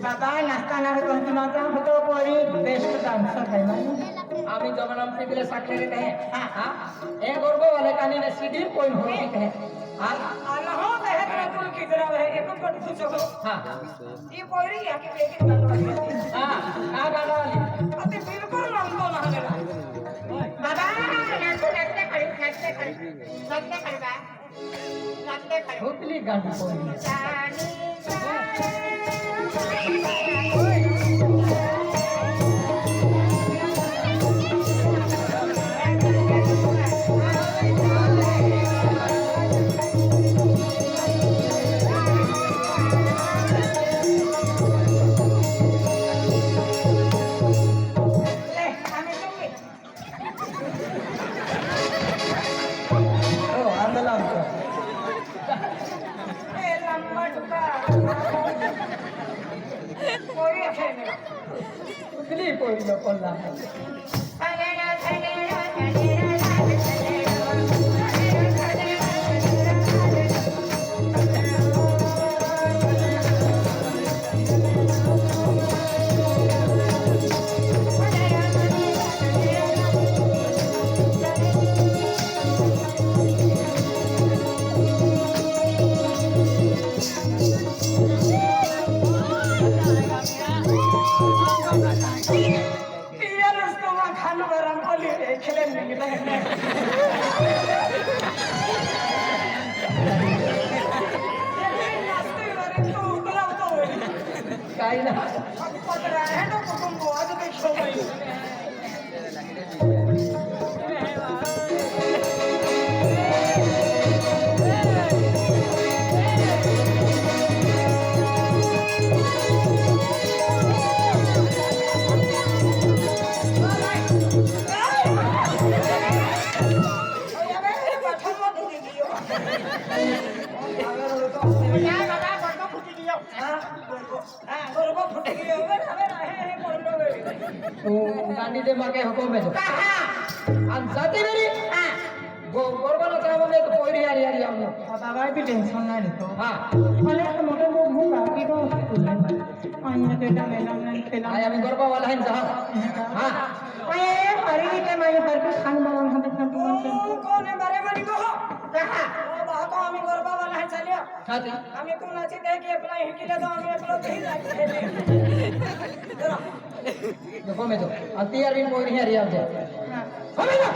बाबा नाचताना तुमचा होतो पोरी बेस्ट डान्सर आहे ना आम्ही जमाना तिकडे साखलेले आहे हा हे गोरगो वाले कानी ने सीडी कोई हो ठीक है हा अल्लाह हो कहे कि तुम किधर है एक को पूछो हां ये पोरी या कि बेटी गाना वाली हां का गाना वाली अते बिल्कुल नाम तो ना है बाबा नाचते खड़ी बा नाचते खड़ी होतली गाडी कोई कुठली पोरी लोकांना काही ना गांधी दे मागे हुकुम है आज जाते मेरी गोरबा लचरा बोले तो कोई यार यार हम बाबा भी टेंशन ना लेतो हां मला मोठे वो भूक बाकी को आईने बेटा मेला में खेला आया मी गोरबा वाला है साहब हां ओए हरी के मैं पर के खान बावन हम इतना तुम कौन है बड़े बड़ी को कहा ओ बात हम गोरबा वाला है चलियो खाती हम को नाचे दे के अपना ही किले दो हम अपना कहीं जाके जरा देखो मैं तो अतियार भी कोई नहीं यार जा हमें ना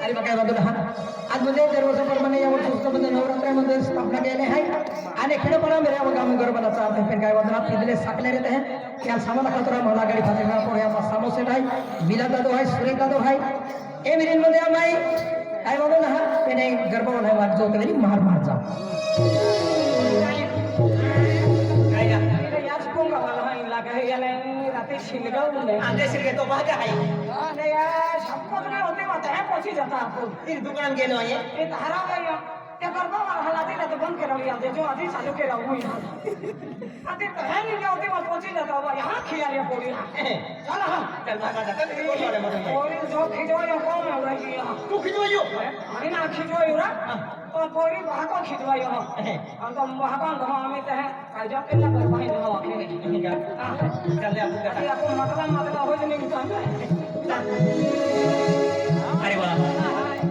अरे बघा बघा आज म्हणजे दरवर्षाप्रमाणे या वर्षी नवरात्रामध्ये स्थापना केली आहे आणि खेळपणा मेऱ्या गामी गरबनाचा आपण काय वदना तिथले साकले रहते हैं क्या सामान खतरा मला गाडी फाटेगा को या सामोसे आहे मिला दादो आहे सुरेख दादो आहे ए मिरिन मध्ये आम्ही काय बघू ना पेने गरबा नाही वाट जो कधी मार मार जा काय या याच कोंगा वाला है लागा है याले राते शिलगाव ने आधे शिलगे तो भागा है अरे यार शपथ नहीं होते मत है पहुंची जाता आपको इस दुकान गेलो है ये धारा गया त्या गरबा वाला हलाती ना तो बंद करा लिया जो आधी चालू के रहूं यहां आधी तो है नहीं होते मत पहुंची जाता हुआ यहां खिया लिया पूरी चल हां चल भागा जाता तेरे को वाले मत पूरी जो खिजवायो कौन है भाई यहां तू खिजवायो अरे ना खिजवायो रा तो पूरी भागो खिजवायो हम तो भागो हमें तो है काजा के ना कर पाए हो चल ले आपको मतलब हो नहीं अरे वा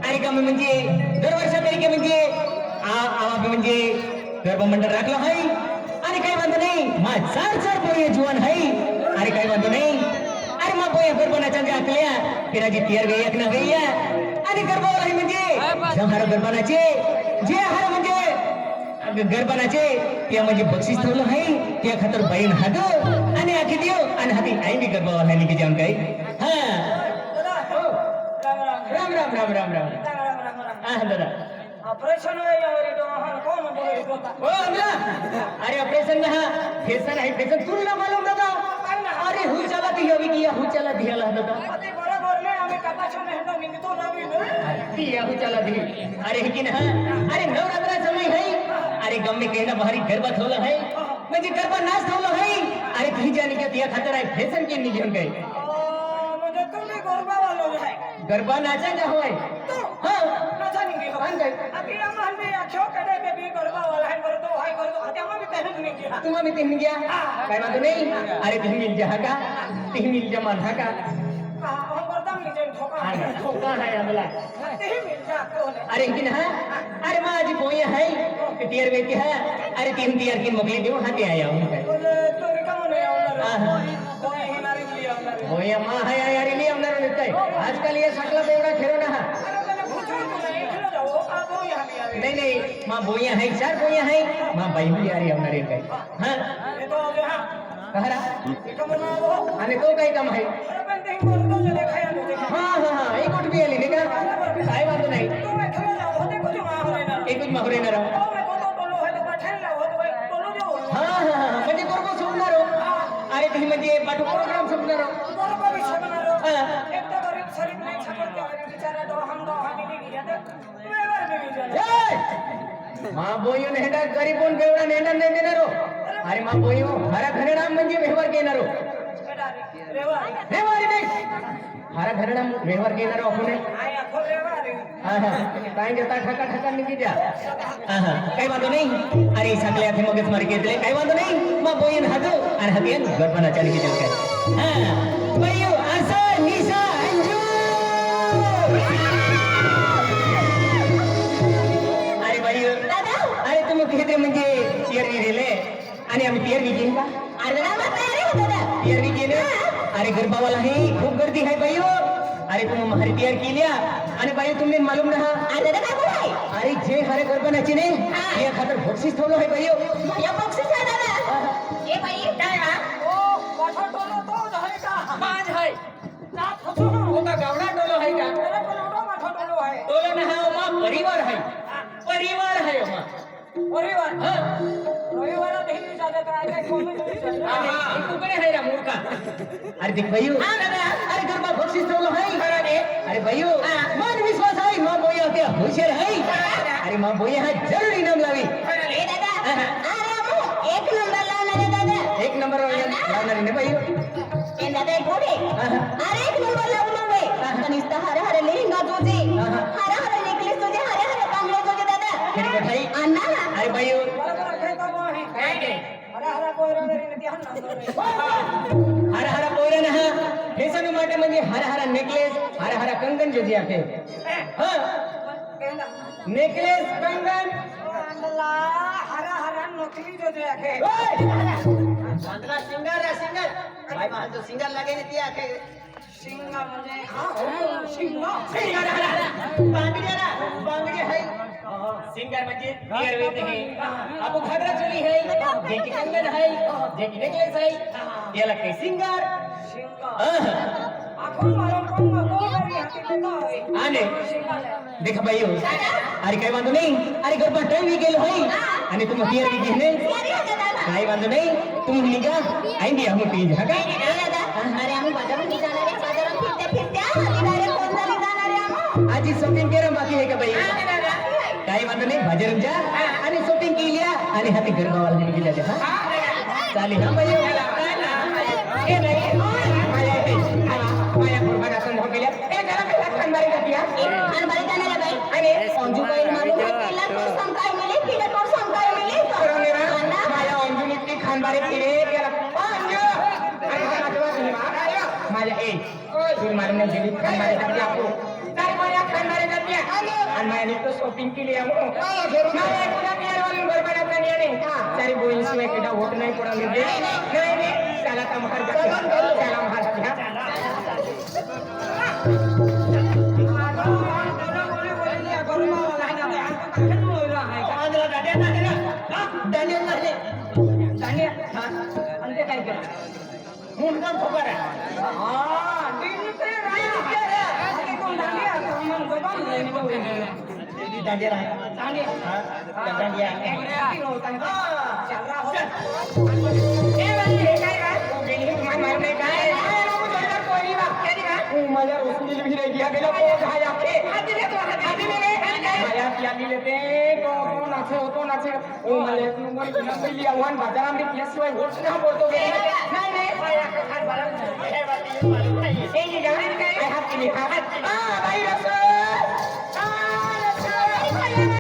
अरे का म्हणजे दरवर्षापैकी म्हणजे म्हणजे गरबा मंडळ राखलं आहे आणि काही म्हणतो नाही मा चार पोहे जुवान आहे अरे काही म्हणतो नाही अरे मग पोहे गरबानाच्या आकल्या फिराजी तयार गई एक ना गई आणि गरबावाला म्हणजे जमारा गरबानाचे जे हार म्हणजे गरबानाचे त्या म्हणजे बक्षीस ठेवलं आहे त्या खातर बहीण हात आणि आखी देव आणि हाती आई बी गरबावाला की जाऊन काही हा राम राम राम राम राम हाँ दादा ऑपरेशन है या मेरी तो वहां कौन बोले तो ओ अमला अरे ऑपरेशन में हाँ फैशन है फैशन तुम ना मालूम दादा अरे हु चला दी अभी किया हु चला दी हला दादा अरे बराबर ले हमें कपाछो में हटो निंग तो लावी ने दिया हु चला दी अरे लेकिन हाँ अरे नवरात्रा समय है अरे गम में कहना बाहरी गरबा थोला है म्हणजे गरबा नाच थोला है अरे कहीं जाने के दिया खातर है फैशन के नहीं घेऊन गए मुझे तुम भी गरबा वालों है गरबा नाचा जा होय तो हाँ नाचा नहीं गई कान काय तुम्हा मी ते घ्या काय म्हणतो नाही अरे ते मिल हा का ते मिल जमान हा का ठोका आहे आम्हाला अरे की ना अरे माझी बोई आहे टियर वेती है अरे तीन टियर की मोकली देऊ हाती आया हूं काय बोई मां है यार इली हमनर नितय आजकल ये सकला बेवड़ा खेरो ना नहीं नहीं मां बोइया है चार बोइया है मां बाई भी यार हमनर काय हां कहरा आणि तो काही काम आहे हां हां हां एक गोट भी आली नाही का काय बात नाही एकच माहुरे ना राव हां हां हां म्हणजे बरोबर सोडणार अरे तुम्ही म्हणजे पाठू प्रोग्राम सोडणार मां बोयो नेंडा गरीब कोण बेवडा नेंडा नाही देणार अरे मां बोयो हरा घरनाम म्हणजे व्यवहार घेणार व्यवहार नाही हरा घरनाम व्यवहार घेणार आपण काय घेता ठका ठका निघी द्या काही वांधो नाही अरे सगळे आथे मगच मार घेतले काही वांधो नाही मां बोयन हाजो आणि हातीन गडपणाच्या निघी देऊ काय हां बोयो असं निसा अंजू अरे बाई अरे तुम्ही किती म्हणजे टियर दिले आणि आम्ही टियर घेईन का टियर घेईन अरे गरबावाला ही खूप गर्दी आहे बाई अरे तुम्ही महारी टियर केल्या आणि बाई तुम्ही मालूम ना अरे जे हरे गरबनाची नाही या खातर बक्षीस ठेवलं आहे बाई बक्षीस आहे दादा ए बाई काय हा पाठा टोलो तो आहे का माझ आहे जात होतो होता गावडा टोलो आहे का पाठा टोलो आहे टोलो ना हा मा परिवार आहे परिवार आहे मा परिवार हां रविवारात हे जात काय कोण हां कुकडे आहे रा मूर्खा अरे देख भाईयो अरे गरबा बक्षीस ठेवलं आहे अरे भाईयो मन विश्वास आहे मां बोई होते हुशार आहे अरे मां बोई हा जरूर इनाम लावी ए दादा अरे एक नंबर लावणार दादा एक नंबर लावणार ने भाईयो ए दादा एक गोडे अरे एक नंबर लावून वे कनिष्ठ Hare Hare lehenga Jose Hare Hare necklace Jose Hare Hare बांगले Jose दादा खेडी बठाई अन्ना अरे भाईयो बरोबर काय काम आहे काय ते हरा हरा पोरवरी ने ध्यान हरा हरा पोरण हा फॅशन માટે म्हणजे हरा हरा नेकलेस हरा हरा कंगन जो जी आखे हां नेकलेस कंगन हरा हरा नकली जो जे आखे अंदरा सिंगर भाई मान जो सिंगर लगे ने तिया के सिंगा म्हणजे हा सिंगा बांगड़ी है सिंगर म्हणजे टियर वेते है आपको घाघरा चोली है जे की कंगन है जे की नेकलेस है याला काय सिंगर सिंगा आपण मला कोण कोणी हाती लेता होय आने सिंगा देखा भाईयो अरे काय वांधो नाही अरे गरबा टाइम भी गेलो होई आणि तुम टियर भी घेने काय वांधो नाही तुम निघा आईंदी हम तीज हा का अरे आम्ही बाजारात जाणार आहे बाजारात फिरते आधी डायरेक्ट कोण झाली जाणार आहे आम्ही आजी शॉपिंग केलं बाकी आहे का बाई काही वांधो नाही बाजारात जा आणि शॉपिंग केल्या आणि हाती गरबावाला निघी जाते हा चालेल हा बाई ए नाही माया ते माया पुरबाना संध गेल्या ए जरा काय खानदारी करती हा खान बारे जाणार आहे बाई अरे अंजू बाई मालूम है केला तो संकाय मिले किडे तो संकाय मिले माझ्या अंजुनी ती खानबारी फिरे गेला अंजू अरे माझ्या ए तू मारणे गेली खानबारी करती आपको काय माझ्या खानबारी करती आणि माझ्या तो शॉपिंग केली आहे माझ्या पुन्हा बियारवाली बरबाद नाही आहे चारी बोईन शिवाय केटा होत नाही कोणा म्हणजे नाही त्याला का महार त्याला महार घ्या मुंडकन ठोकर माझ्या वस्तूची विचार घ्या गेला नाचे होतो नाचे पहिली आव्हान बाजारामध्ये केल्याशिवाय होत ना बोलतो नाही